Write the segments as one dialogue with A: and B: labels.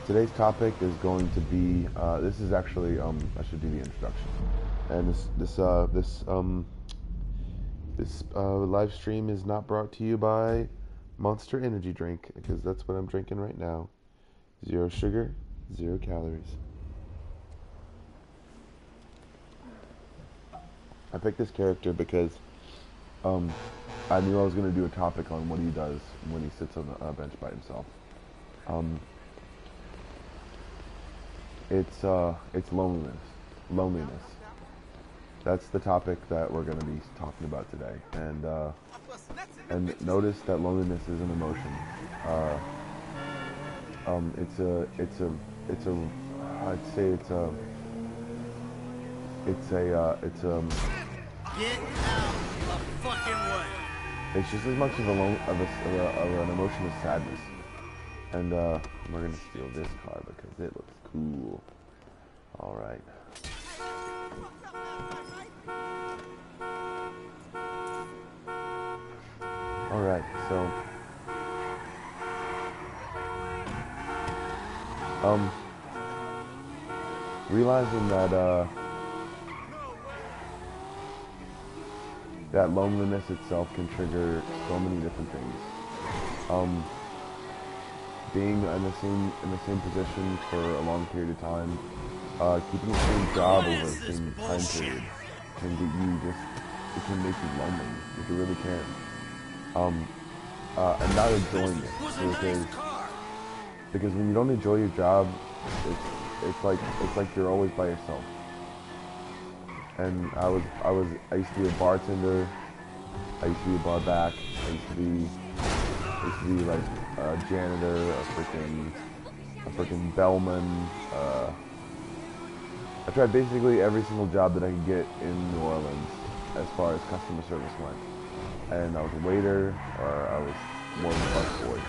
A: Today's topic is going to be. This is actually. I should do the introduction. And this live stream is not brought to you by Monster Energy Drink, because that's what I'm drinking right now. 0 sugar, 0 calories. I picked this character because I knew I was going to do a topic on what he does when he sits on a bench by himself. It's loneliness. That's the topic that we're going to be talking about today. And notice that loneliness is an emotion.
B: Get out the fucking way.
A: It's just as much of an emotion as sadness. And we're gonna steal this car because it looks cool. All right. All right. So, realizing that loneliness itself can trigger so many different things. Being in the same position for a long period of time, keeping the same job over the same time period can get you it can make you lonely. It really can. And not enjoying it, because when you don't enjoy your job, it's like you're always by yourself. And I used to be a bartender. I used to be a bar back. I used to be like a janitor, a freaking bellman. I tried basically every single job that I could get in New Orleans as far as customer service went. And I was a waiter, or I was more of a busboy.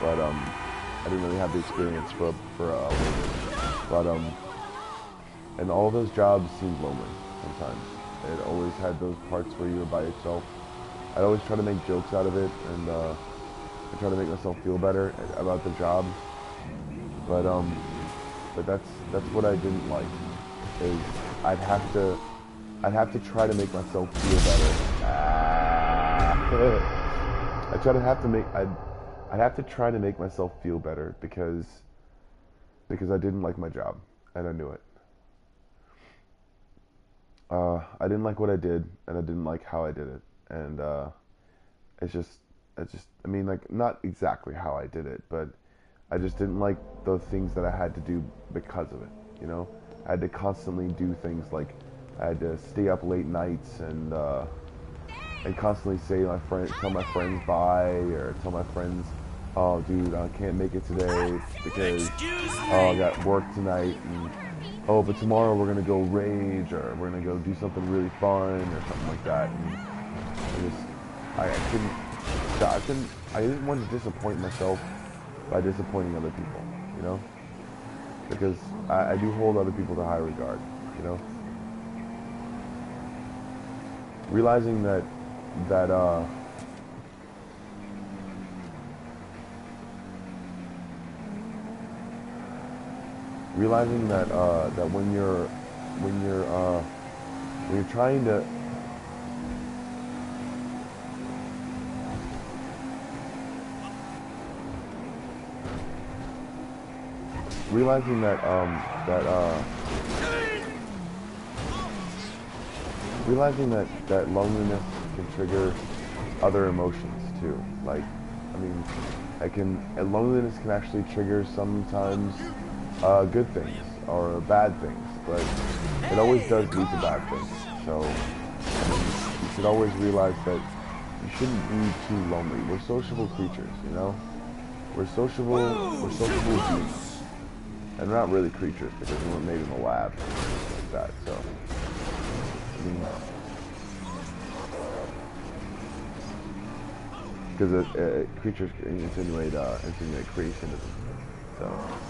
A: But I didn't really have the experience for a waiter. But and all those jobs seemed lonely sometimes. It always had those parts where you were by yourself. I'd always try to make jokes out of it, and I try to make myself feel better about the job. But that's what I didn't like. Is I'd have to try to make myself feel better. I'd have to try to make myself feel better because I didn't like my job, and I knew it. I didn't like what I did, and I didn't like how I did it, and I mean, like, not exactly how I did it, but I just didn't like the things that I had to do because of it, you know? I had to constantly do things like I had to stay up late nights and constantly tell my friends bye, or tell my friends, oh dude, I can't make it today because I got work tonight, and oh, but tomorrow we're gonna go rage, or we're gonna go do something really fun, or something like that. And I didn't want to disappoint myself by disappointing other people, you know? Because I do hold other people to high regard, you know? Realizing that when you're trying to realizing that loneliness can trigger other emotions too. Like, I mean, loneliness can actually trigger sometimes good things or bad things, but it always does lead to bad things. So, I mean, you should always realize that you shouldn't be too lonely. We're sociable creatures, you know? We're sociable beings. And we're not really creatures because we weren't made in a lab like that, so. I mean, because creatures insinuate creationism. So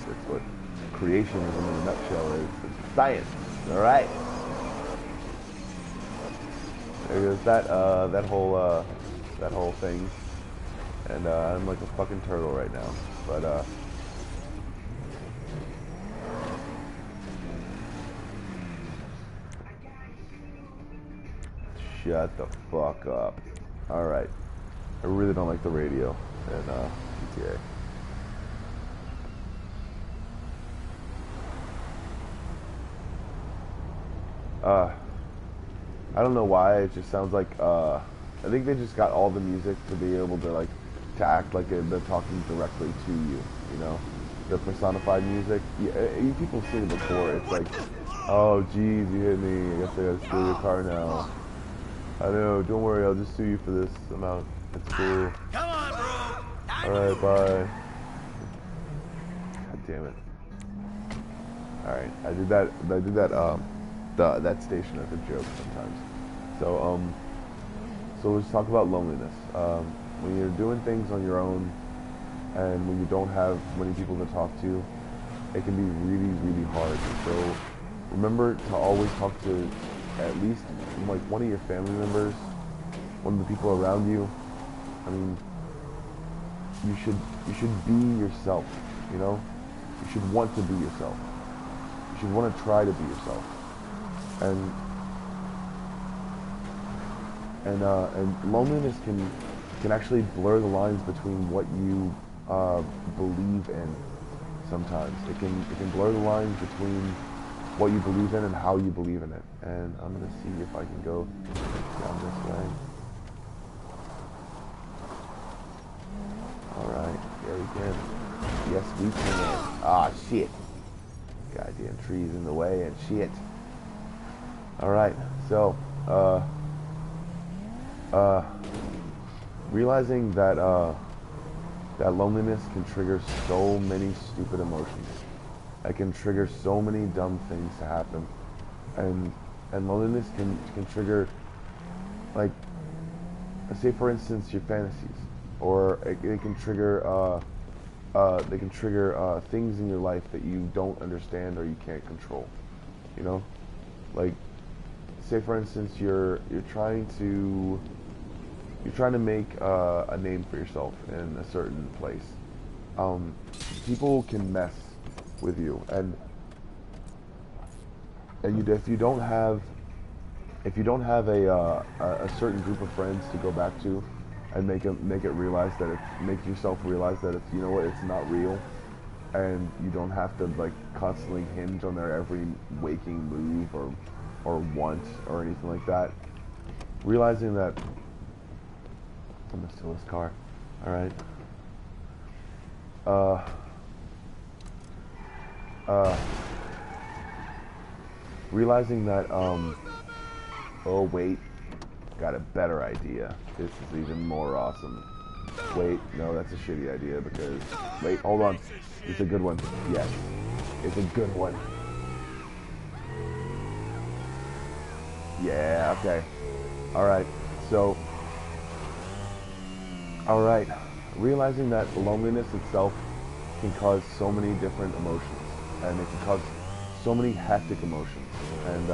A: that's what creationism in a nutshell is. It's science. All right. There goes that whole thing. And I'm like a fucking turtle right now. But shut the fuck up. Alright. I really don't like the radio in GTA. I don't know why, it just sounds like, I think they just got all the music to be able to, like, to act like they're talking directly to you, you know? The personified music. Yeah, you people seen it before, it's like, oh, geez, you hit me, I guess I gotta steal your car now. I know, don't worry, I'll just sue you for this amount. It's cool.
B: Come on, bro.
A: Alright, bye. God damn it. Alright, I did that station as a joke sometimes. So let's talk about loneliness. When you're doing things on your own and when you don't have many people to talk to, it can be really, really hard. So remember to always talk to at least like one of your family members, one of the people around you. I mean, you should be yourself, you know? You should want to be yourself. You should want to try to be yourself. And loneliness can actually blur the lines between what you believe in. Sometimes it can blur the lines between what you believe in and how you believe in it. And I'm gonna see if I can go down this way. All right, yeah, we can. Yes, we can. Ah, shit. Goddamn trees in the way and shit. All right, so realizing that that loneliness can trigger so many stupid emotions. It can trigger so many dumb things to happen, and loneliness can trigger, like, say for instance, your fantasies, or it can trigger things in your life that you don't understand or you can't control. You know, like, say for instance, you're trying to make a name for yourself in a certain place. People can mess with you, and if you don't have a certain group of friends to go back to, and make yourself realize that it's, you know what, it's not real, and you don't have to like constantly hinge on their every waking move or want or anything like that. Realizing that I'm gonna steal this car. All right. Realizing that oh wait, got a better idea. This is even more awesome. Wait, no, that's a shitty idea because wait, hold on. It's a good one. Yes, it's a good one. Yeah, okay. Alright, so alright. Realizing that loneliness itself can cause so many different emotions, and it can cause so many hectic emotions, and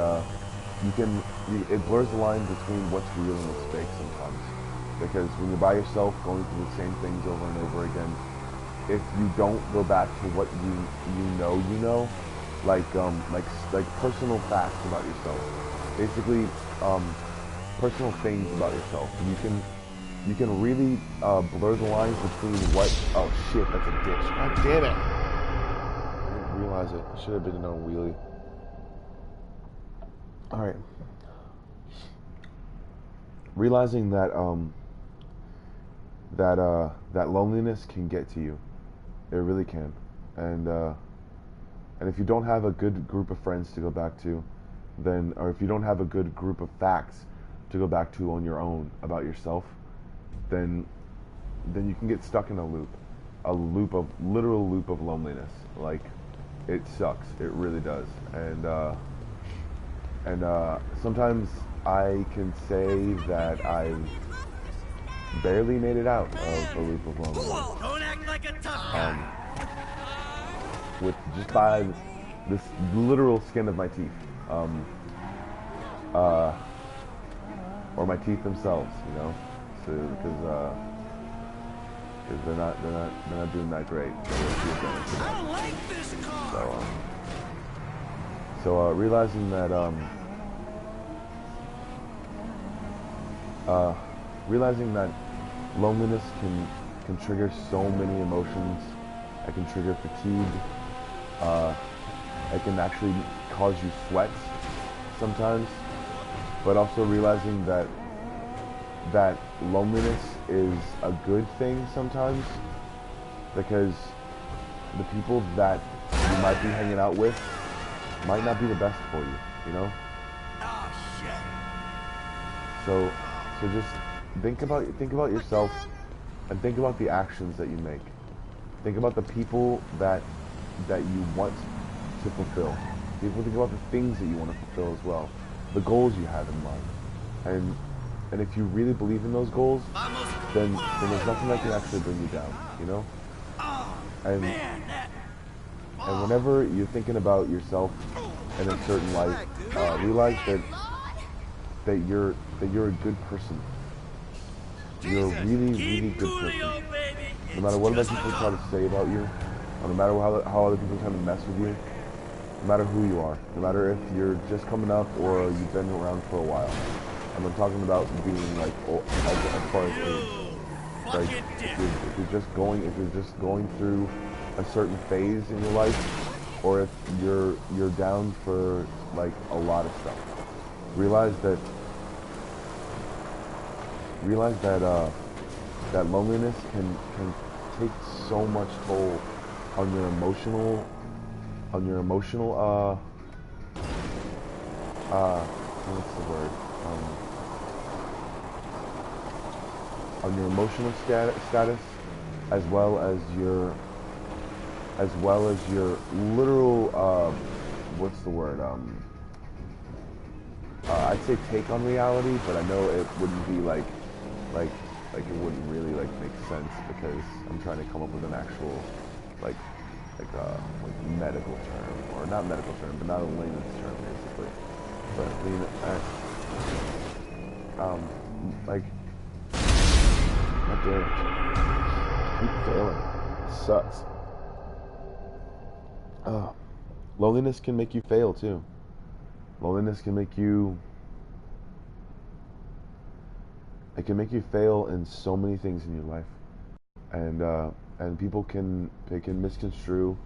A: it blurs the line between what's real and what's fake sometimes. Because when you're by yourself going through the same things over and over again, if you don't go back to what you know, like personal facts about yourself, basically personal things about yourself, you can really blur the lines between what. Oh shit, that's a ditch. God damn it! I didn't realize it. It should have been on wheelie. All right. Realizing that that loneliness can get to you. It really can. And if you don't have a good group of friends to go back to, then, or if you don't have a good group of facts to go back to on your own about yourself, then you can get stuck in a literal loop of loneliness. Like, it sucks. It really does. And sometimes I can say that I've barely made it out of a loop of loneliness.
B: Don't act like a tough guy.
A: With just by this literal skin of my teeth, or my teeth themselves, you know, so because they're not doing that great.
B: I don't like this car.
A: So realizing that realizing that loneliness can trigger so many emotions. It can trigger fatigue. It can actually cause you sweat sometimes. But also realizing that loneliness is a good thing sometimes, because the people that you might be hanging out with might not be the best for you, you know?
B: Oh, shit.
A: So just think about yourself, and think about the actions that you make. Think about the people that you want to fulfill. Think about the things that you want to fulfill as well, the goals you have in mind, and if you really believe in those goals, then there's nothing that can actually bring you down, you know? And whenever you're thinking about yourself in a certain light, realize that you're a good person. You're a really, really good person. No matter what other people try to say about you, or no matter how other people try to mess with you, no matter who you are, no matter if you're just coming up or you've been around for a while. And I'm talking about being like as far as age. Like if you're just going through a certain phase in your life, or if you're down for like a lot of stuff. Realize that that loneliness can take so much toll on your emotional what's the word, on your emotional status, as well as your literal what's the word, I'd say take on reality, but I know it wouldn't be like it wouldn't really like make sense, because I'm trying to come up with an actual like medical term, or not medical term, but not a layman's term basically. But I mean, like, God damn, keep failing. It sucks. Loneliness can make you fail too. Loneliness can make you. It can make you fail in so many things in your life, and people can misconstrue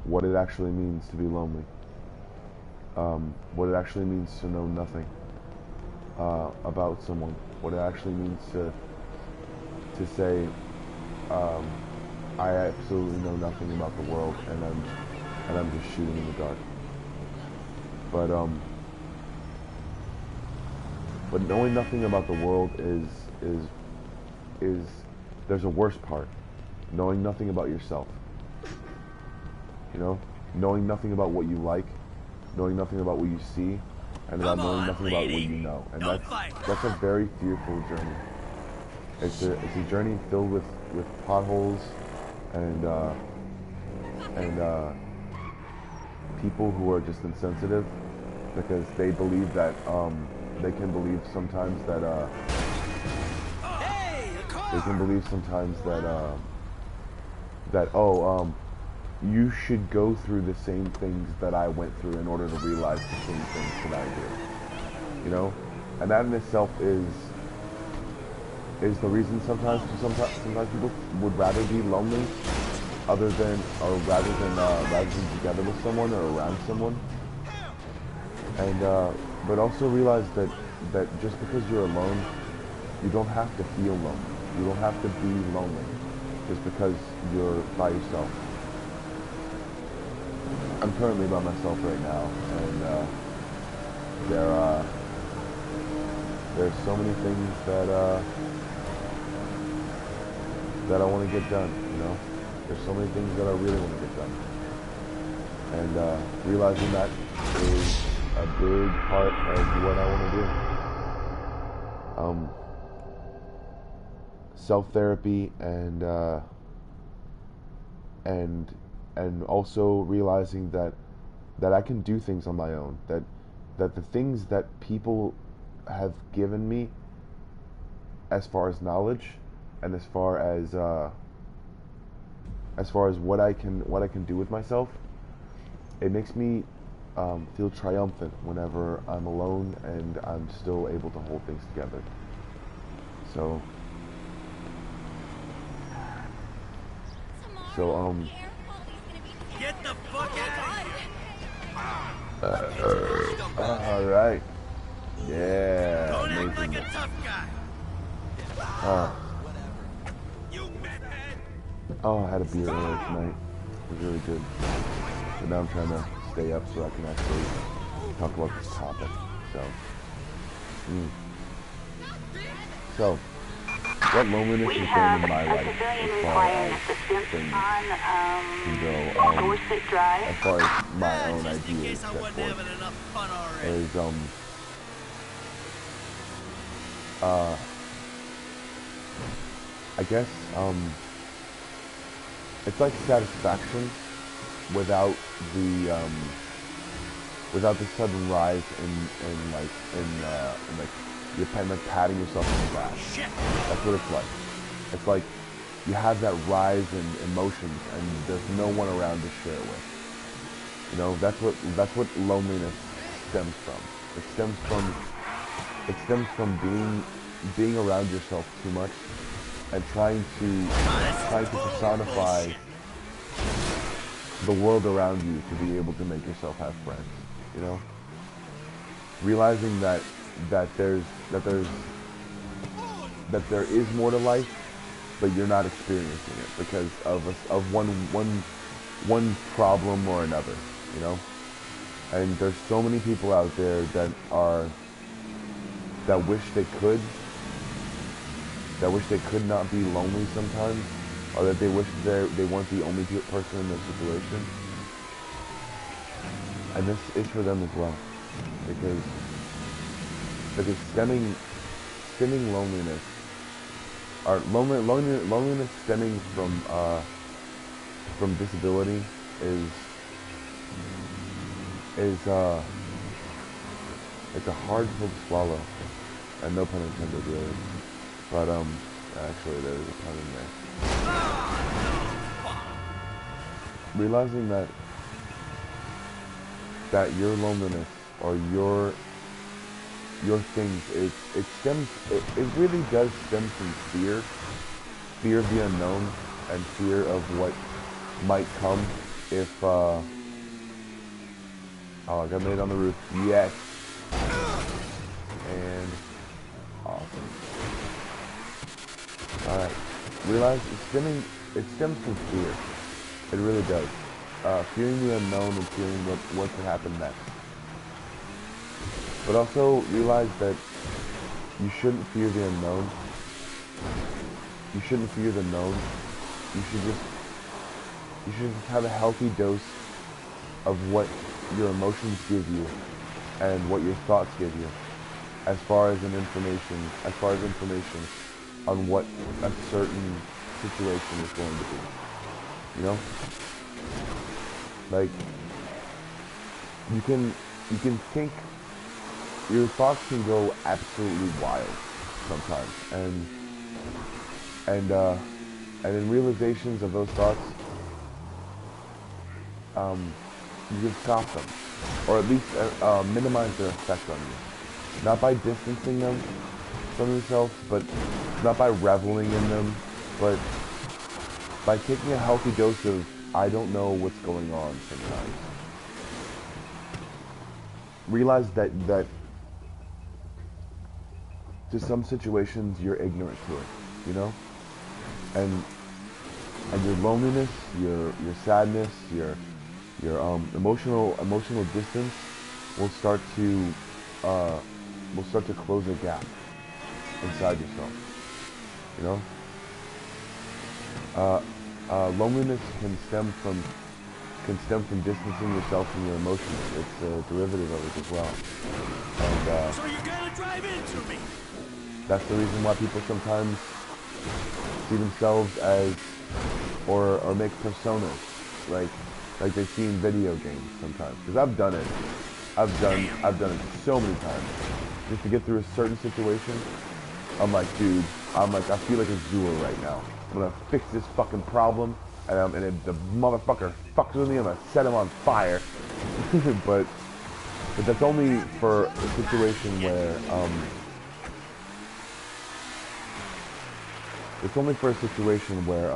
A: what it actually means to be lonely. What it actually means to know nothing about someone. What it actually means to say, I absolutely know nothing about the world, and I'm just shooting in the dark. But knowing nothing about the world is there's a worse part. Knowing nothing about yourself. You know? Knowing nothing about what you like, knowing nothing about what you see, and about knowing nothing about what you know. And that's a very fearful journey. It's a journey filled with potholes and people who are just insensitive, because they believe that they can believe sometimes that you should go through the same things that I went through in order to realize the same things that I did. You know? And that in itself is the reason sometimes people would rather be lonely rather than together with someone or around someone. And but also realize that just because you're alone, you don't have to feel lonely. You don't have to be lonely just because you're by yourself. I'm currently by myself right now, and there's so many things that I want to get done. You know, there's so many things that I really want to get done, and realizing that is a big part of what I want to do. Self-therapy and also realizing that I can do things on my own, that the things that people have given me as far as knowledge and as far as what I can do with myself, it makes me feel triumphant whenever I'm alone and I'm still able to hold things together. So,
B: Get the fuck out of here!
A: all right, yeah,
B: Don't act like
A: amazing.
B: a tough guy. You methead!
A: Oh, I had a beer earlier tonight. It was really good. But now I'm trying to stay up so I can actually talk about this topic. So, what loneliness has been in my life as far as things can go, as far as my own
B: Just in
A: ideas
B: case I
A: set
B: wasn't having
A: forth,
B: enough fun already.
A: is I guess it's like satisfaction without the sudden rise in like you're kind of patting yourself on the back.
B: Shit!
A: That's what it's like. It's like you have that rise in emotions and there's no one around to share with. You know, that's what loneliness stems from. It stems from being around yourself too much and trying to personify the world around you to be able to make yourself have friends. You know, realizing that there is more to life, but you're not experiencing it because of one problem or another. You know, and there's so many people out there that wish they could not be lonely sometimes, or that they wish they weren't the only person in their situation. And this is for them as well, because stemming loneliness, or loneliness stemming from disability is it's a hard pill to swallow, and no pun intended really, but actually there's a pun in there. Realizing that your loneliness or your things, it really does stem from fear of the unknown, and fear of what might come if oh, I got made on the roof. Yes. And awesome. Alright. Realize it stems from fear. It really does. Fearing the unknown and fearing what could happen next. But also realize that you shouldn't fear the unknown. You shouldn't fear the known. You should just have a healthy dose of what your emotions give you and what your thoughts give you as far as information on what a certain situation is going to be. You know? Like, you can think, your thoughts can go absolutely wild sometimes, and in realizations of those thoughts, you can stop them, or at least minimize their effect on you. Not by distancing them from yourself, but not by reveling in them, but by taking a healthy dose of, I don't know what's going on sometimes. Realize that to some situations you're ignorant to it, you know? And your loneliness, your sadness, your emotional distance will start to close a gap inside yourself. You know? Loneliness can stem from distancing yourself from your emotions. It's a derivative of it as well. And
B: So you're gonna drive into me?
A: that's the reason why people sometimes see themselves as, or make personas, like they see in video games sometimes. Because I've done it. I've done it so many times. Just to get through a certain situation, I'm like, dude, I feel like a Zool right now. I'm gonna fix this fucking problem, and if the motherfucker fucks with me, I'm gonna set him on fire. but that's only for a situation where it's only for a situation where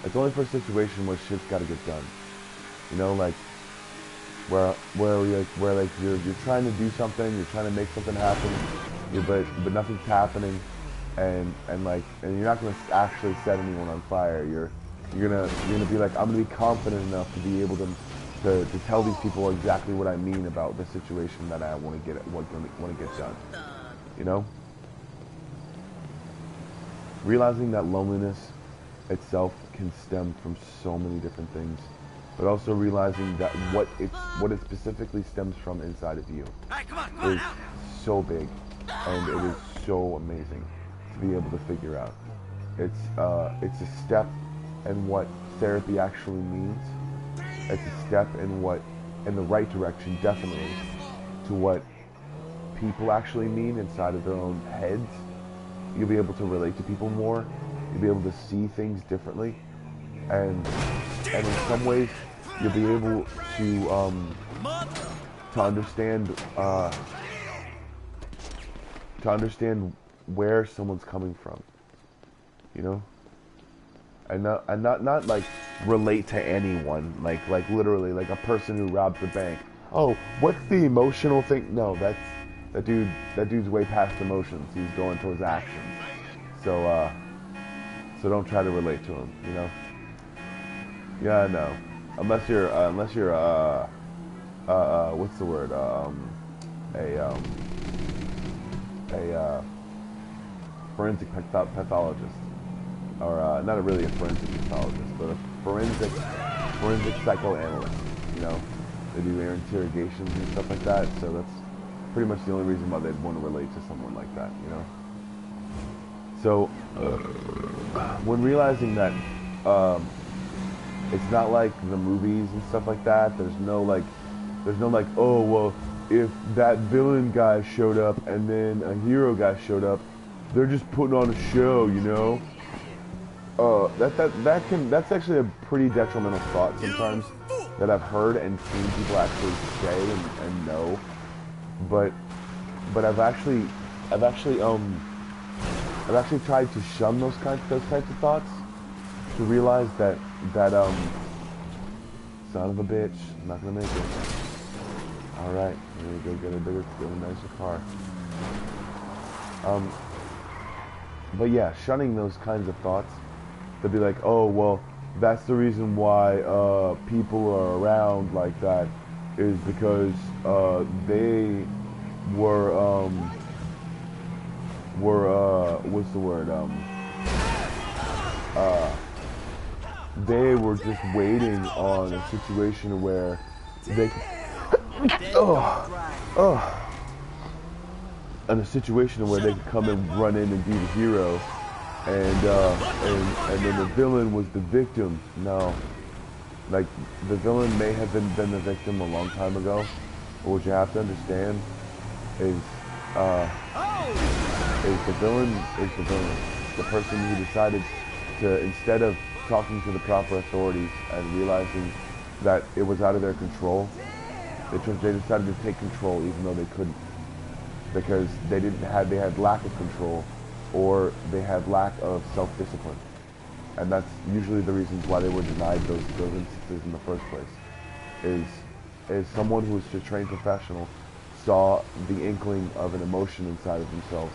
A: it's only for a situation where shit's got to get done. You know, like where you're trying to do something, you're trying to make something happen, but nothing's happening, and you're not gonna actually set anyone on fire. You're gonna be like, I'm gonna be confident enough to be able to tell these people exactly what I mean about the situation that I want to get done. You know, realizing that loneliness itself can stem from so many different things, but also realizing that what it specifically stems from inside of you is so big, and it is so amazing to be able to figure out. It's a step in what therapy actually means. It's a step in the right direction, definitely, to what people actually mean inside of their own heads. You'll be able to relate to people more. You'll be able to see things differently, and in some ways, you'll be able to understand where someone's coming from. You know, and not like relate to anyone, like literally like a person who robs the bank. Oh, what's the emotional thing? No, that dude's way past emotions. He's going towards actions. So don't try to relate to him, you know? Yeah, no. Unless you're what's the word? A forensic pathologist. Or not really a forensic pathologist, but a forensic psychoanalyst, you know? They do air interrogations and stuff like that, so that's pretty much the only reason why they'd want to relate to someone like that, you know? So, when realizing that it's not like the movies and stuff like that, there's no like, oh, well, if that villain guy showed up and then a hero guy showed up, they're just putting on a show, you know? That's actually a pretty detrimental thought sometimes that I've heard and seen people actually say and know, but I've actually tried to shun those types of thoughts, to realize that son of a bitch, I'm not gonna make it. All right, I'm gonna go get a nicer car. But yeah, shunning those kinds of thoughts. They'll be like, oh, well, that's the reason why people are around like that, is because they were what's the word? They were just waiting on a situation where they in a situation where they could come and run in and be the hero, and then the villain was the victim. No, like the villain may have been the victim a long time ago, but what you have to understand is the villain is the villain. The person who decided to, instead of talking to the proper authorities and realizing that it was out of their control, they decided to take control even though they couldn't, because they had lack of control, or they had lack of self-discipline, and that's usually the reasons why they were denied those instances in the first place. Is someone who was a trained professional saw the inkling of an emotion inside of themselves,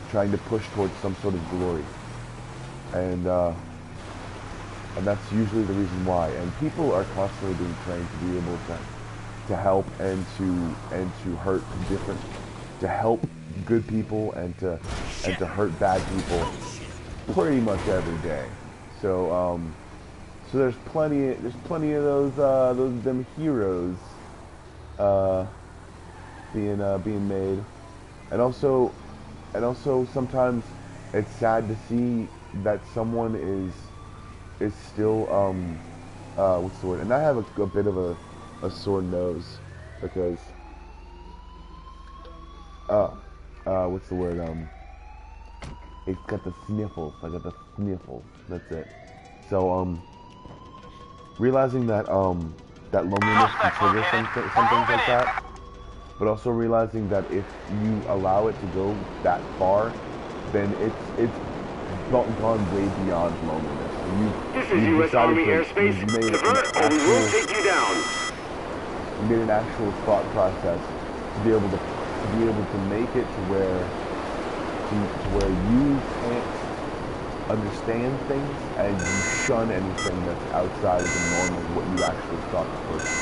A: trying to push towards some sort of glory, and that's usually the reason why. And people are constantly being trained to be able to help and to hurt to help good people and to hurt bad people pretty much every day. So so there's plenty of those them heroes being made, and also sometimes it's sad to see that someone is still what's the word? And I have a bit of a sore nose because what's the word? It's got the sniffles. I got the sniffles. That's it. So realizing that that loneliness can trigger some things like that. but also realizing that if you allow it to go that far, then it's gone way beyond loneliness.
C: This is U.S. Army airspace. Divert or we will take you down.
A: You made an actual thought process to be able to make it to where you can't understand things and you shun anything that's outside of the norm of what you actually thought the first time.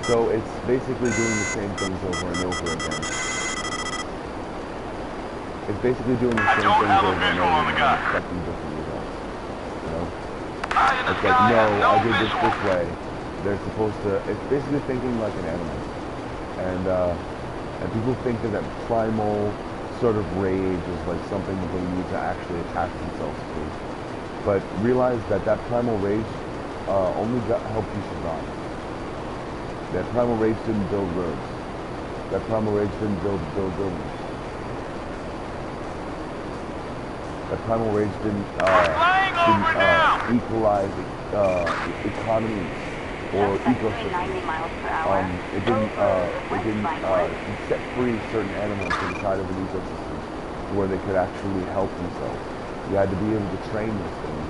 A: So it's basically doing the same things over and over again. It's basically doing the same things over and over again and expecting different results. You know? It's like, no, I did this way. They're supposed to, it's basically thinking like an animal. And people think that primal sort of rage is like something that they need to actually attach themselves to. But realize that primal rage only helped you survive. That primal rage didn't build roads. That primal rage didn't build buildings. That primal rage didn't equalize economies or ecosystems. It didn't set free certain animals inside of an ecosystem where they could actually help themselves. You had to be able to train those things,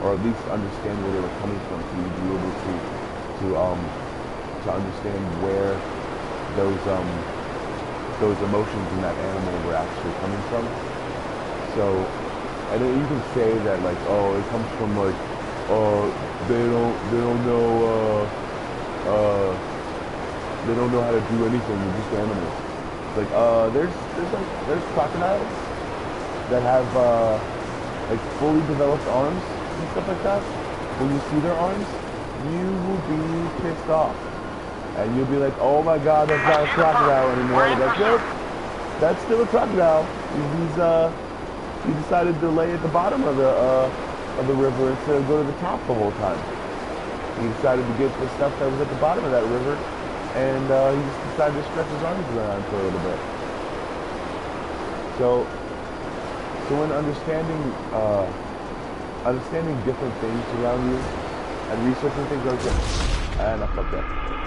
A: or at least understand where they were coming from, so you'd be able to understand where those emotions in that animal were actually coming from. So, and then you can say that like, oh, it comes from like, they don't know how to do anything. They're just animals. Like, there's crocodiles that have like fully developed arms and stuff like that. When you see their arms, you will be pissed off, and you'll be like, oh my god, that's not a crocodile anymore. You're like, nope, that's still a crocodile. He decided to lay at the bottom of the river instead of go to the top the whole time. He decided to get the stuff that was at the bottom of that river, and he just decided to stretch his arms around for a little bit. So when understanding different things around you and researching things, and I fucked up.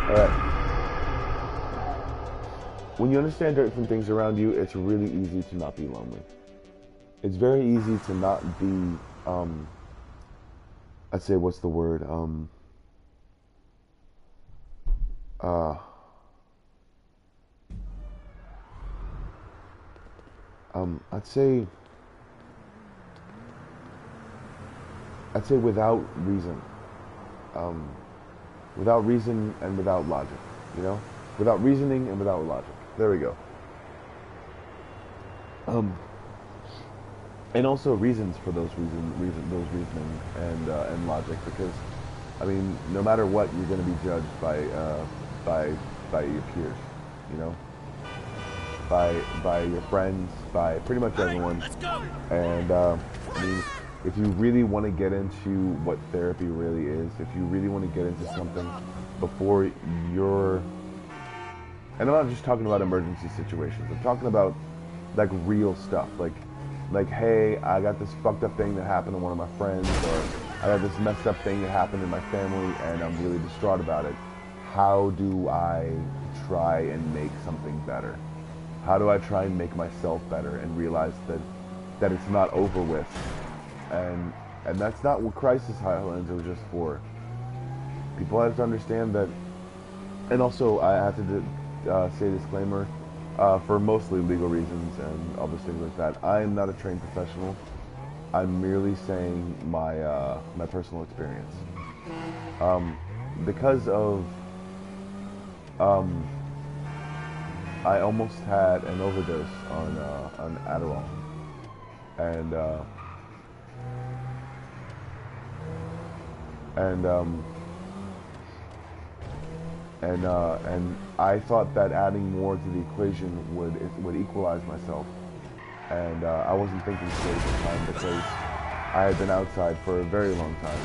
A: All right. When you understand different things around you, it's really easy to not be lonely. It's very easy to not be, I'd say, what's the word? I'd say without reason. Without reason and without logic, you know? Without reasoning and without logic. There we go. And also reasons for those reasoning and logic, because I mean, no matter what, you're going to be judged by your peers, you know, by your friends, by pretty much everyone. And I mean, if you really want to get into what therapy really is, if you really want to get into something before you're, and I'm not just talking about emergency situations, I'm talking about like real stuff, like, hey, I got this fucked up thing that happened to one of my friends, or I got this messed up thing that happened in my family, and I'm really distraught about it. How do I try and make something better? How do I try and make myself better and realize that it's not over with? And that's not what crisis hotlines are just for. People have to understand that, and also I have to say disclaimer, for mostly legal reasons and other things like that, I am not a trained professional. I'm merely saying my personal experience. Because of I almost had an overdose on Adderall, and I thought that adding more to the equation would equalize myself, and I wasn't thinking straight at the time because I had been outside for a very long time,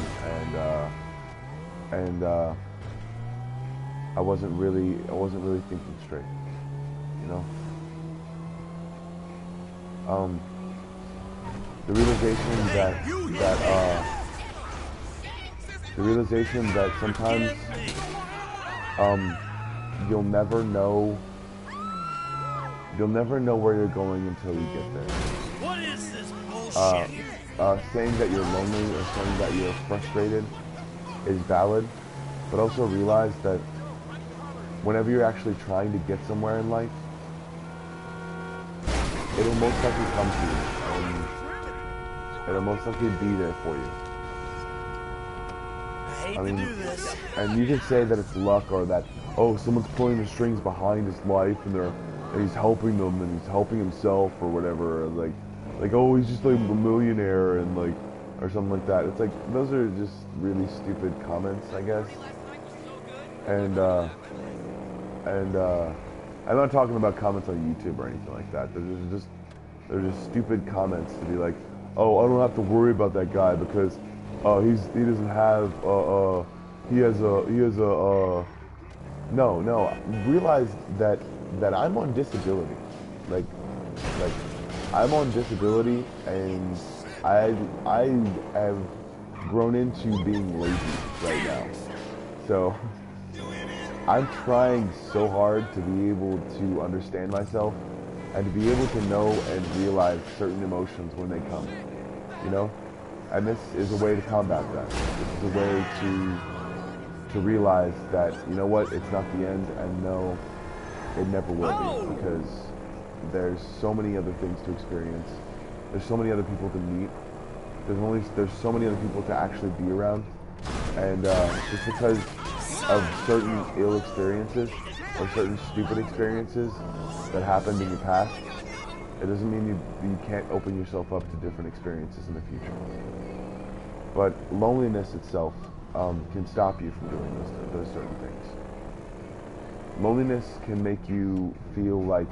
A: and I wasn't really thinking straight, you know. The realization that sometimes you'll never know you'll never know where you're going until you get there.
B: What is this bullshit?
A: Saying that you're lonely or saying that you're frustrated is valid, but also realize that whenever you're actually trying to get somewhere in life, it'll most likely come to you, and it'll most likely be there for you.
B: I hate to do this.
A: And you can say that it's luck or that, oh, someone's pulling the strings behind his life and he's helping them and he's helping himself or whatever, like oh, he's just like a millionaire and like, or something like that. It's like, those are just really stupid comments, I guess. And I'm not talking about comments on YouTube or anything like that. They're just stupid comments to be like, oh, I don't have to worry about that guy because he doesn't have no. Realize that I'm on disability. Like I'm on disability, and I have grown into being lazy right now. So I'm trying so hard to be able to understand myself and to be able to know and realize certain emotions when they come, you know? And this is a way to combat that. This is a way to realize that, you know what, it's not the end, and no, it never will be, because there's so many other things to experience. There's so many other people to meet. There's so many other people to actually be around. And just because of certain ill experiences or certain stupid experiences that happened in your past, it doesn't mean you can't open yourself up to different experiences in the future. But loneliness itself can stop you from doing those certain things. Loneliness can make you feel like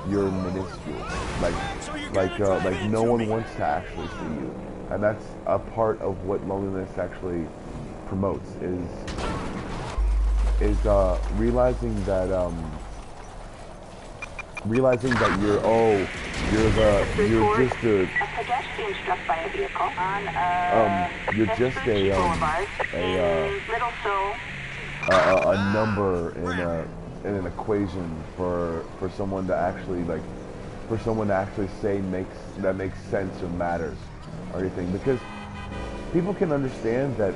A: you're minuscule, like no one wants to actually see you, and that's a part of what loneliness actually promotes is realizing that you're just a
D: pedestrian struck by a vehicle on
A: you're just a number in an equation for someone to actually say makes sense or matters or anything, because people can understand that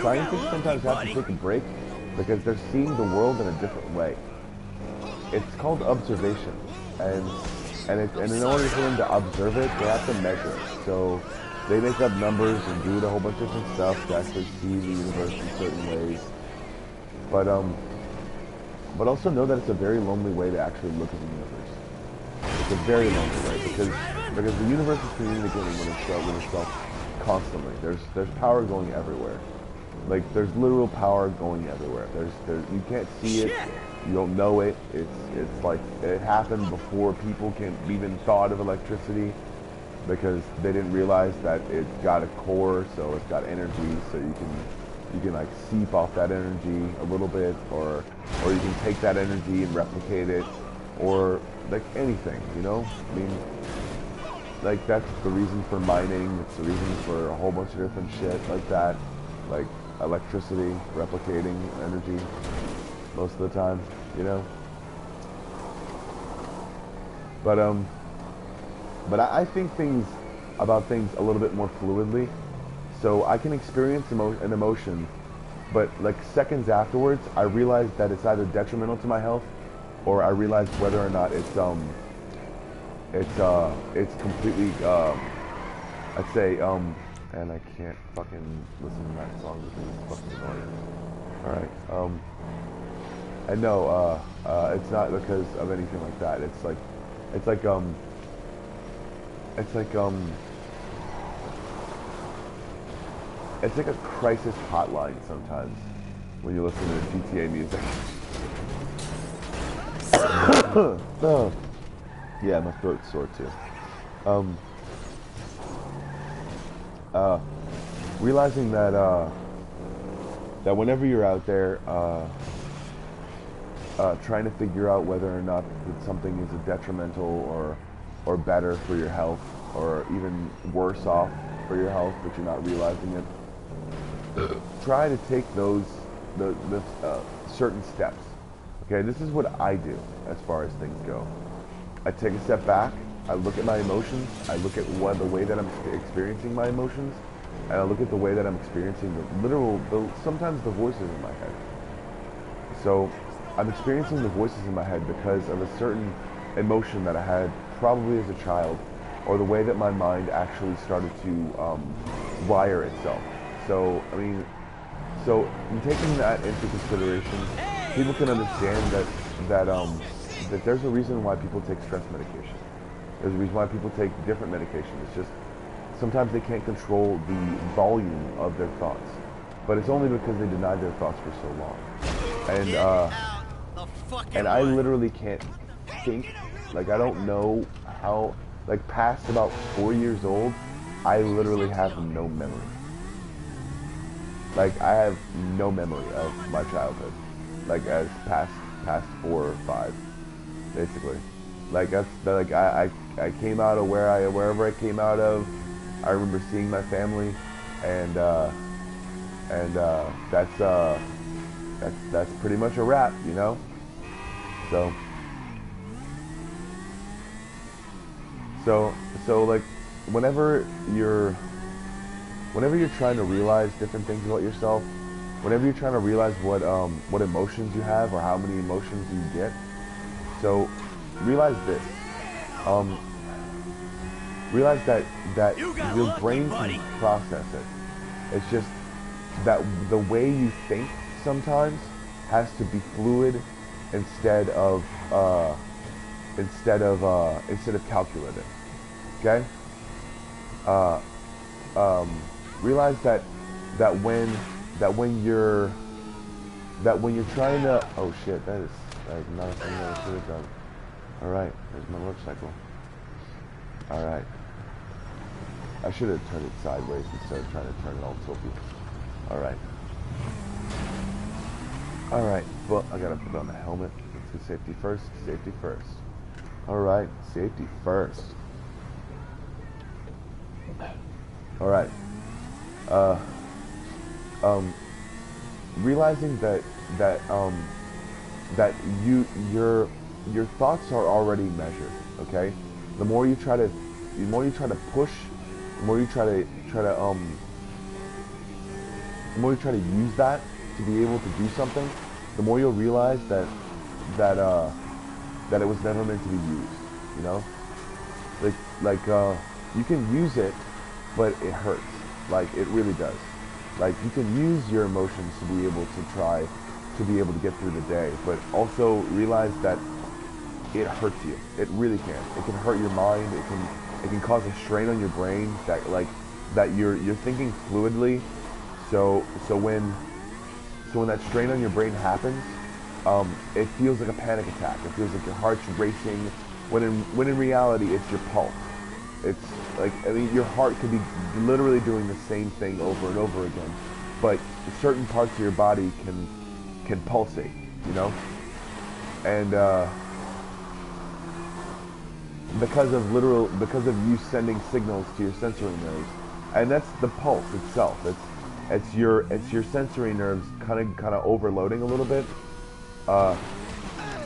A: scientists sometimes have to take a break because they're seeing the world in a different way. It's called observation, and in order for them to observe it, they have to measure it. So they make up numbers and do a whole bunch of different stuff to actually see the universe in certain ways. But also know that it's a very lonely way to actually look at the universe. It's a very lonely way because the universe is communicating with itself constantly. There's power going everywhere. Like there's literal power going everywhere. There's you can't see it. You don't know it. It's like it happened before people can even thought of electricity, because they didn't realize that it's got a core, so it's got energy, so you can like seep off that energy a little bit, or you can take that energy and replicate it, or like anything, you know? I mean, like that's the reason for mining. It's the reason for a whole bunch of different shit like that, like electricity, replicating energy most of the time, you know? But I think about things a little bit more fluidly, so I can experience an emotion, but like seconds afterwards, I realize that it's either detrimental to my health, or I realize whether or not it's completely, I'd say, and I can't fucking listen to that song because it's fucking annoying. Alright, and no, it's not because of anything like that. It's like a crisis hotline sometimes when you listen to GTA music. Yeah, my throat's sore too. Realizing that whenever you're out there trying to figure out whether or not something is a detrimental or better for your health, or even worse off for your health, but you're not realizing it, try to take those certain steps. Okay, this is what I do as far as things go. I take a step back, I look at my emotions, I look at the way that I'm experiencing my emotions, and I look at the way that I'm experiencing sometimes the voices in my head. So I'm experiencing the voices in my head because of a certain emotion that I had probably as a child, or the way that my mind actually started to wire itself. So, I mean, so in taking that into consideration, people can understand that there's a reason why people take stress medication. There's a reason why people take different medication. It's just sometimes they can't control the volume of their thoughts, but it's only because they denied their thoughts for so long. And I literally can't think. Like, I don't know how. Like, past about 4 years old, I literally have no memory. Like, I have no memory of my childhood. Like, as past 4 or 5, basically. Like, that's like I came out of wherever I came out of. I remember seeing my family, and that's pretty much a wrap, you know. So like, whenever you're trying to realize different things about yourself, whenever you're trying to realize what emotions you have or how many emotions you get, so realize this. Realize that your brain can process it. It's just that the way you think sometimes has to be fluid instead of calculative. Okay? Realize that when you're trying to, oh shit, that is like not something that I should have done. All right, there's my motorcycle. All right, I should have turned it sideways instead of trying to turn it all tilty. All right, well, I gotta put on the helmet. Let's do safety first. Safety first. All right, safety first. All right. Realizing that your thoughts are already measured. Okay. The more you try to push, the more you try to use that to be able to do something, the more you'll realize that it was never meant to be used. You know, like you can use it, but it hurts. Like, it really does. Like, you can use your emotions to be able to get through the day, but also realize that it hurts you. It really can. It can hurt your mind. It can cause a strain on your brain that you're thinking fluidly. So when that strain on your brain happens, it feels like a panic attack. It feels like your heart's racing, when in reality it's your pulse. It's like, I mean, your heart could be literally doing the same thing over and over again, but certain parts of your body can pulsate, you know? And because of you sending signals to your sensory nerves, and that's the pulse itself. It's your sensory nerves kind of overloading a little bit.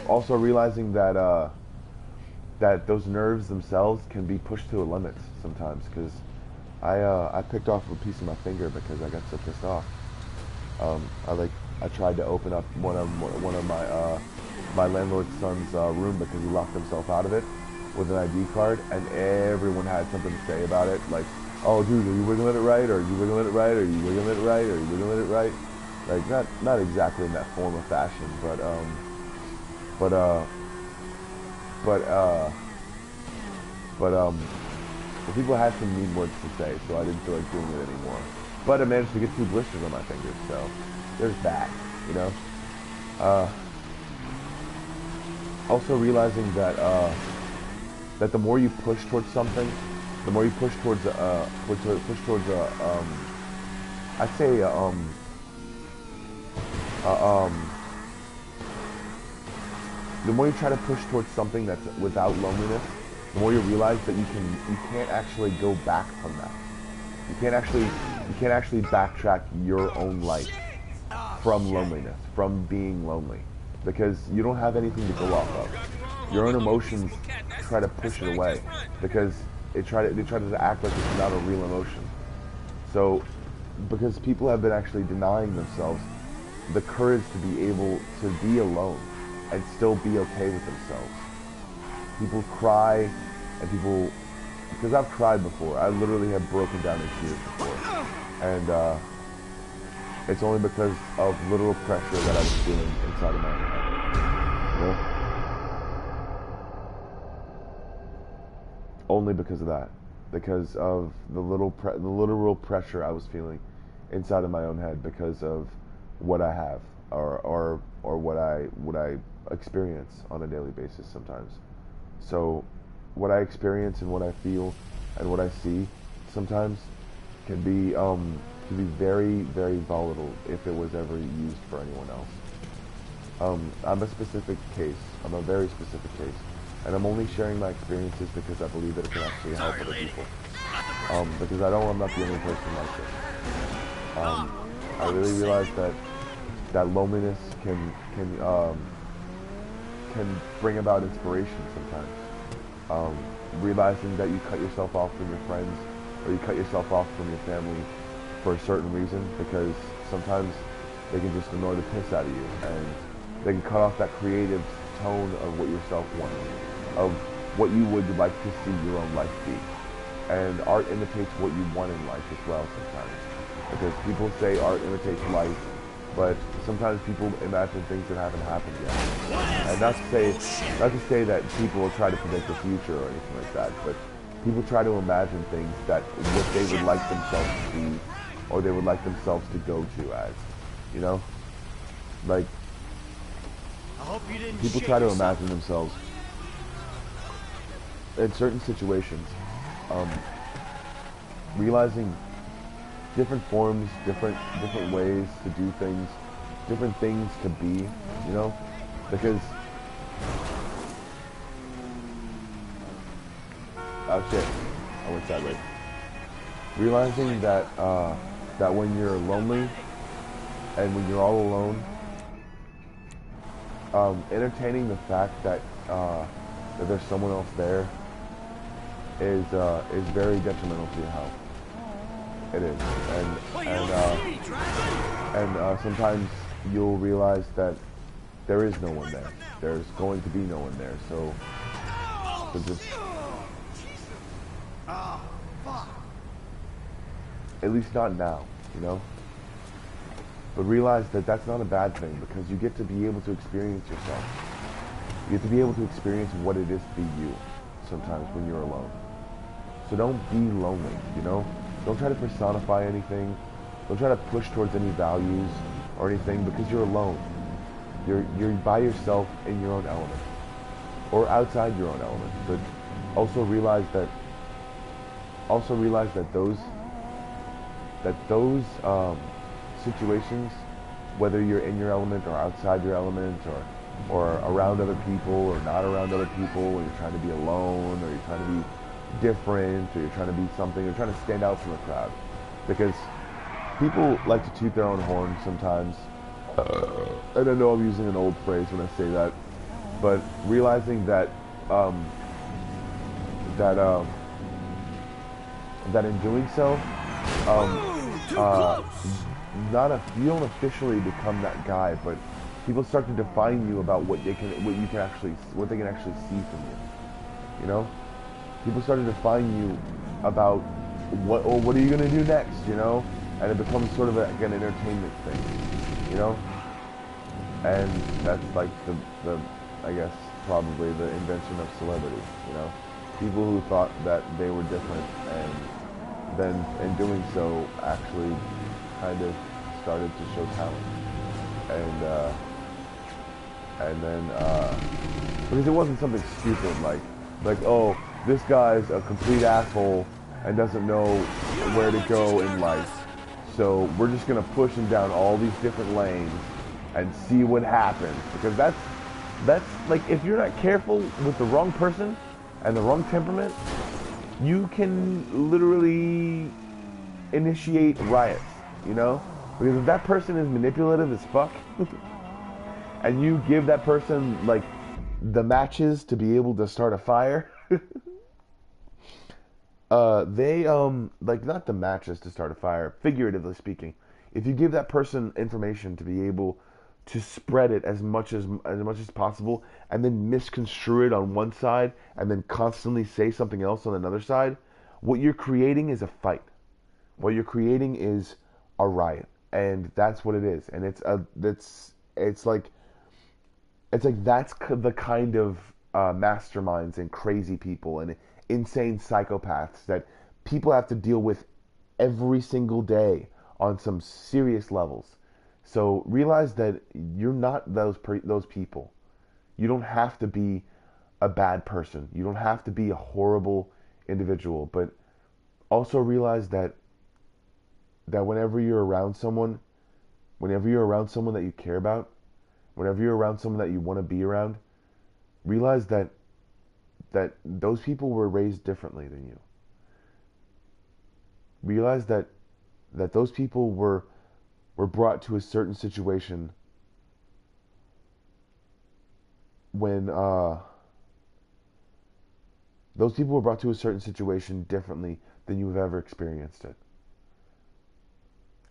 A: Also realizing that those nerves themselves can be pushed to a limit sometimes, because I picked off a piece of my finger because I got so pissed off. I tried to open up one of my landlord's son's room because he locked himself out of it with an ID card, and everyone had something to say about it, like, oh dude, are you wiggling it right, or are you wiggling it right, or are you wiggling it right, or are you wiggling it right? Like, not exactly in that form of fashion, but people had some mean words to say, so I didn't feel like doing it anymore. But I managed to get 2 blisters on my fingers, so there's that, you know. Also realizing that the more you push towards something, the more you push towards the more you try to push towards something that's without loneliness, the more you realize that you can't actually go back from that. You can't actually backtrack your own life from loneliness, from being lonely. because you don't have anything to go off of. Your own emotions try to push it away because they try to act like it's not a real emotion. So, because people have been actually denying themselves the courage to be able to be alone and still be okay with themselves. People cry, and people, because I've cried before. I literally have broken down in tears before, and it's only because of literal pressure that I was feeling inside of my head. You know? Only because of that, because of the literal pressure I was feeling inside of my own head because of what I have or what I experience on a daily basis sometimes. So what I experience and what I feel and what I see sometimes can be very, very volatile if it was ever used for anyone else. I'm a specific case. I'm a very specific case. And I'm only sharing my experiences because I believe that it can actually help other people. Because I'm not the only person like this. I really realize that loneliness can bring about inspiration sometimes. Realizing that you cut yourself off from your friends or you cut yourself off from your family for a certain reason because sometimes they can just annoy the piss out of you and they can cut off that creative tone of what yourself wants, of what you would like to see your own life be. And art imitates what you want in life as well sometimes. Because people say art imitates life, but sometimes people imagine things that haven't happened yet. And not to say that people will try to predict the future or anything like that, but people try to imagine things that what they would like themselves to be or they would like themselves to go to as, you know? Like, people try to imagine themselves in certain situations, realizing different forms, different ways to do things, different things to be, you know? Because, oh shit, I went sideways. Realizing that, that when you're lonely and when you're all alone, entertaining the fact that there's someone else there is very detrimental to your health. It is, and sometimes you'll realize that there is no one there. There's going to be no one there. So just at least not now, you know. But realize that that's not a bad thing because you get to be able to experience yourself. You get to be able to experience what it is to be you sometimes when you're alone. So don't be lonely, you know? Don't try to personify anything. Don't try to push towards any values or anything because you're alone. You're by yourself in your own element. Or outside your own element. But also realize that those situations, whether you're in your element or outside your element or around other people or not around other people, or you're trying to be alone, or you're trying to be different, or you're trying to be something, you're trying to stand out from the crowd. Because people like to toot their own horn sometimes. And I know I'm using an old phrase when I say that, but realizing that that in doing so, you don't officially become that guy, but people start to define you about what they can actually see from you. You know, people start to define you about what are you gonna do next, you know, and it becomes sort of like an entertainment thing, you know, and that's like the I guess probably the invention of celebrity, you know, people who thought that they were different and then in doing so actually kind of started to show talent, and then because it wasn't something stupid like oh, this guy's a complete asshole and doesn't know where to go in life, so we're just gonna push him down all these different lanes and see what happens. Because that's like, if you're not careful with the wrong person and the wrong temperament, you can literally initiate riots, you know? Because if that person is manipulative as fuck, and you give that person like the matches to be able to start a fire, they like not the matches to start a fire, figuratively speaking. If you give that person information to be able to spread it as much as possible, and then misconstrue it on one side, and then constantly say something else on another side, what you're creating is a fight. What you're creating is a riot, and that's what it is. And it's like that's the kind of masterminds and crazy people and insane psychopaths that people have to deal with every single day on some serious levels. So realize that you're not those people. You don't have to be a bad person. You don't have to be a horrible individual. But also realize that whenever you're around someone that you care about, whenever you're around someone that you want to be around, realize that those people were raised differently than you. Realize that those people were brought to a certain situation when those people were brought to a certain situation differently than you've ever experienced it.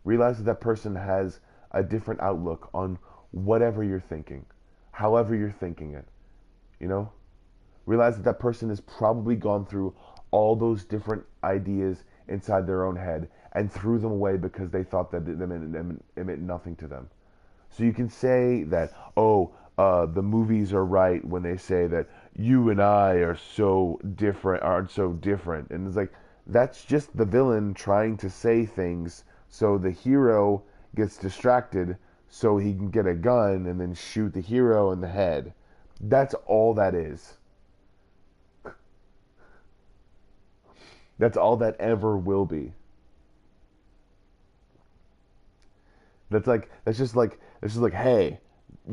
A: Realize that person has a different outlook on whatever you're thinking, however you're thinking it, you know? Realize that person has probably gone through all those different ideas inside their own head and threw them away because they thought that it meant nothing to them. So you can say that, the movies are right when they say that you and I aren't so different. And it's like, that's just the villain trying to say things so the hero gets distracted so he can get a gun and then shoot the hero in the head. That's all that is. That's all that ever will be. That's just like, hey,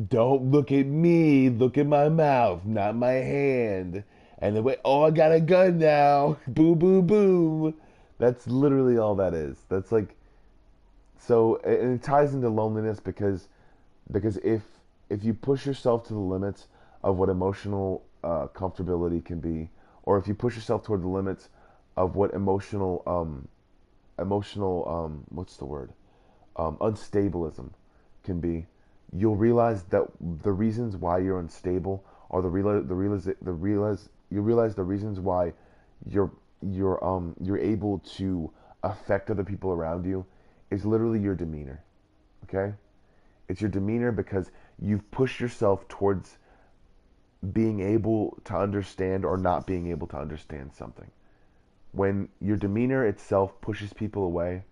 A: don't look at me, look at my mouth, not my hand. And then wait, I got a gun now. Boom, boom, boom. That's literally all that is. That's like, so, and it ties into loneliness because if you push yourself to the limits of what emotional comfortability can be, or if you push yourself toward the limits of what emotional unstabilism can be, you'll realize that the reasons why you're unstable are the reasons why you're able to affect other people around you is literally your demeanor. Okay? It's your demeanor because you've pushed yourself towards being able to understand or not being able to understand something. When your demeanor itself pushes people away,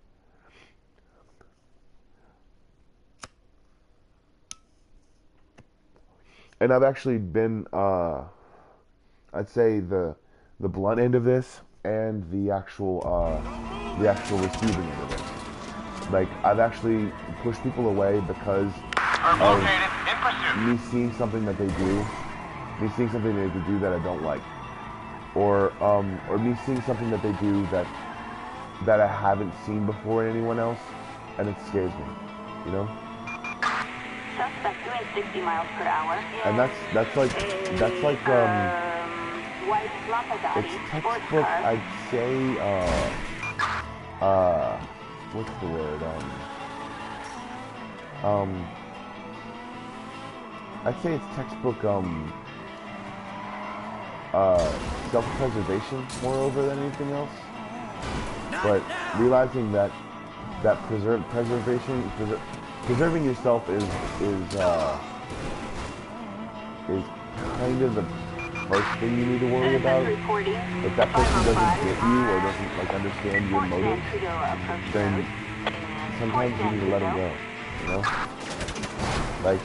A: and I've actually been, I'd say the blunt end of this and the actual receiving end of it. Like, I've actually pushed people away because of me seeing something that they do, that I don't like, or me seeing something that they do that I haven't seen before in anyone else, and it scares me, you know.
D: Suspect doing 60 miles per hour.
A: And that's like
D: White Lamborghini
A: it's
D: sports
A: textbook.
D: car.
A: I'd say what's the word? I'd say it's textbook self-preservation moreover than anything else. But realizing that preserving yourself is kind of the first thing you need to worry about. If that person doesn't get you or doesn't understand your motives, then sometimes you need to let them go, you know? Like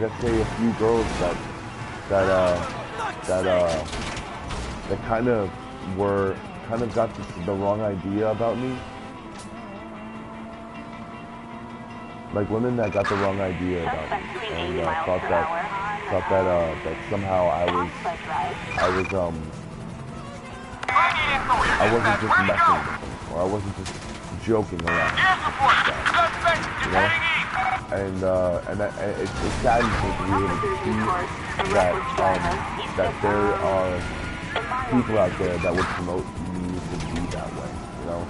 A: I'd say a few girls that kind of got the wrong idea about me. Like women that got the wrong idea about me and thought that somehow I wasn't just messing with them, or I wasn't just joking around, you know? it saddens me to be able to see that that there are people out there that would promote me to be that way, you know,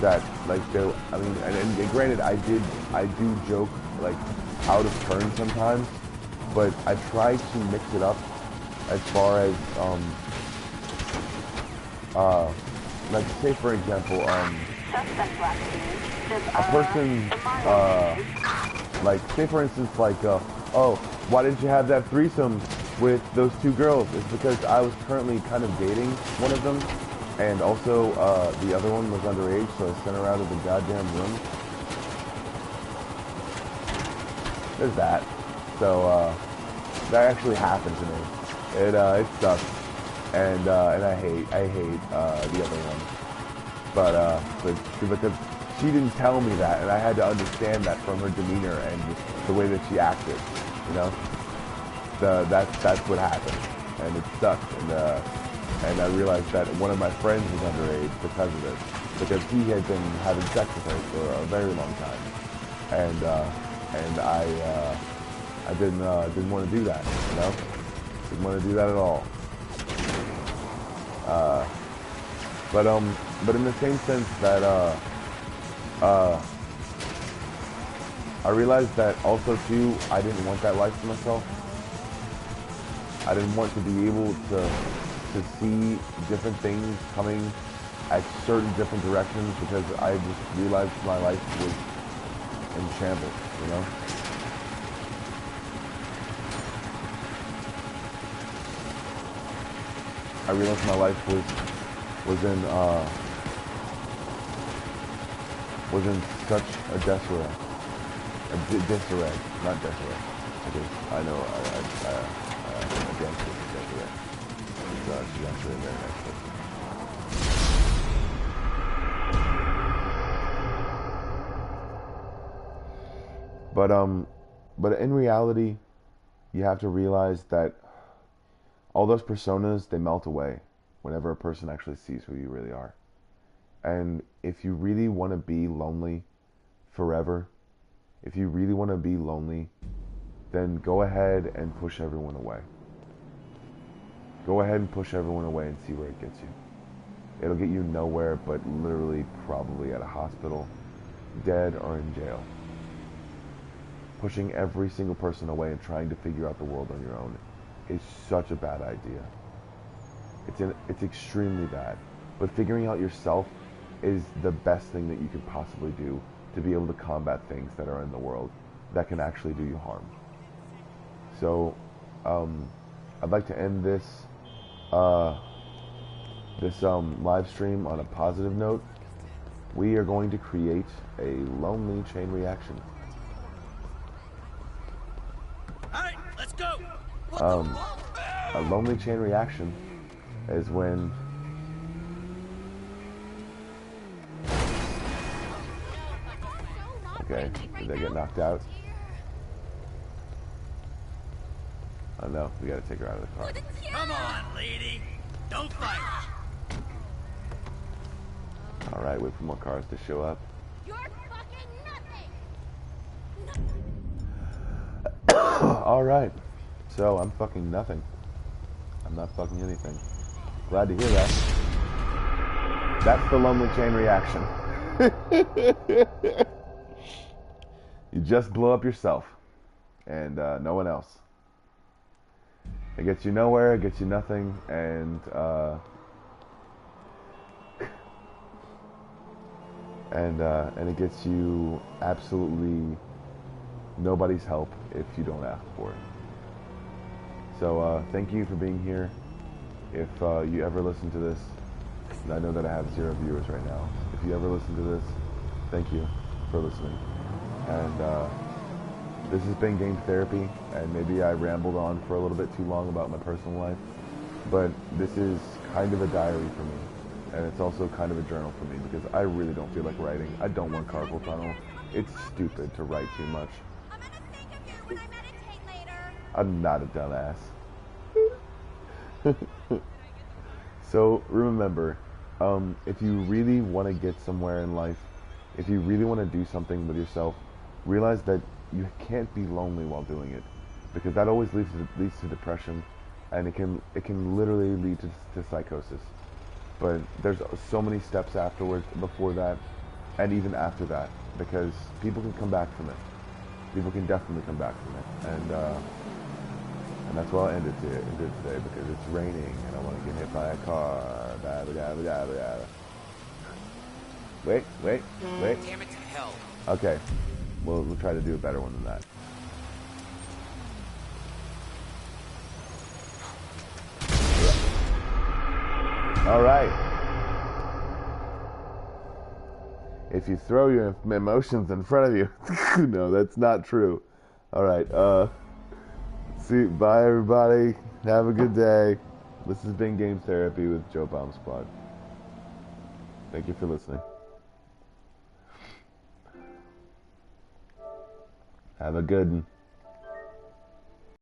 A: that like I mean, and granted, I do joke like out of turn sometimes, but I try to mix it up as far as like say for example a person like say for instance like oh, why didn't you have that threesome with those two girls? It's because I was currently kind of dating one of them, and also the other one was underage, so I sent her out of the goddamn room. There's that. So that actually happened to me. It sucks, and I hate the other one. But she didn't tell me that, and I had to understand that from her demeanor and just the way that she acted, you know. That's what happened, and it sucked, and I realized that one of my friends was underage because of this, because he had been having sex with her for a very long time, and I didn't want to do that, you know, didn't want to do that at all. But in the same sense that I realized that also too, I didn't want that life for myself. I didn't want to be able to see different things coming at certain different directions, because I just realized my life was in shambles, you know? I realized my life was in such a disarray. Not disarray. Because I know I against it, disarray. She's actually a very nice person. But in reality, you have to realize that all those personas, they melt away whenever a person actually sees who you really are. And if you really want to be lonely forever, if you really want to be lonely, then go ahead and push everyone away. Go ahead and push everyone away and see where it gets you. It'll get you nowhere but literally probably at a hospital, dead or in jail. Pushing every single person away and trying to figure out the world on your own is such a bad idea. It's extremely bad. But figuring out yourself is the best thing that you could possibly do to be able to combat things that are in the world that can actually do you harm. So, I'd like to end this live stream on a positive note. We are going to create a lonely chain reaction.
B: Alright, let's go!
A: A lonely chain reaction is when okay, did they get knocked out? Oh no, we gotta take her out of the car.
B: Come on, lady! Don't fight!
A: Alright, wait for more cars to show up.
E: You're fucking nothing!
A: Alright, so I'm fucking nothing. I'm not fucking anything. Glad to hear that. That's the lonely chain reaction. You just blow up yourself and no one else. It gets you nowhere, it gets you nothing, and it gets you absolutely nobody's help if you don't ask for it. So thank you for being here. If you ever listen to this, and I know that I have 0 viewers right now, if you ever listen to this, thank you for listening. And this has been Game Therapy, and maybe I rambled on for a little bit too long about my personal life, but this is kind of a diary for me, and it's also kind of a journal for me, because I really don't feel like writing. I don't want carpal tunnel. It's stupid to write too much.
E: I'm gonna think of you when I meditate later.
A: I'm not a dumbass. So remember, if you really want to get somewhere in life, if you really want to do something with yourself, realize that you can't be lonely while doing it, because that always leads to depression, and it can literally lead to psychosis. But there's so many steps afterwards, before that, and even after that, because people can come back from it. People can definitely come back from it, and that's why I'll end it today, because it's raining and I want to get hit by a car. Wait.
B: Damn it to hell.
A: Okay, we'll try to do a better one than that. All right. If you throw your emotions in front of you, no, that's not true. All right. See, bye everybody. Have a good day. This has been Game Therapy with Joe Bomb Squad. Thank you for listening. Have a good one.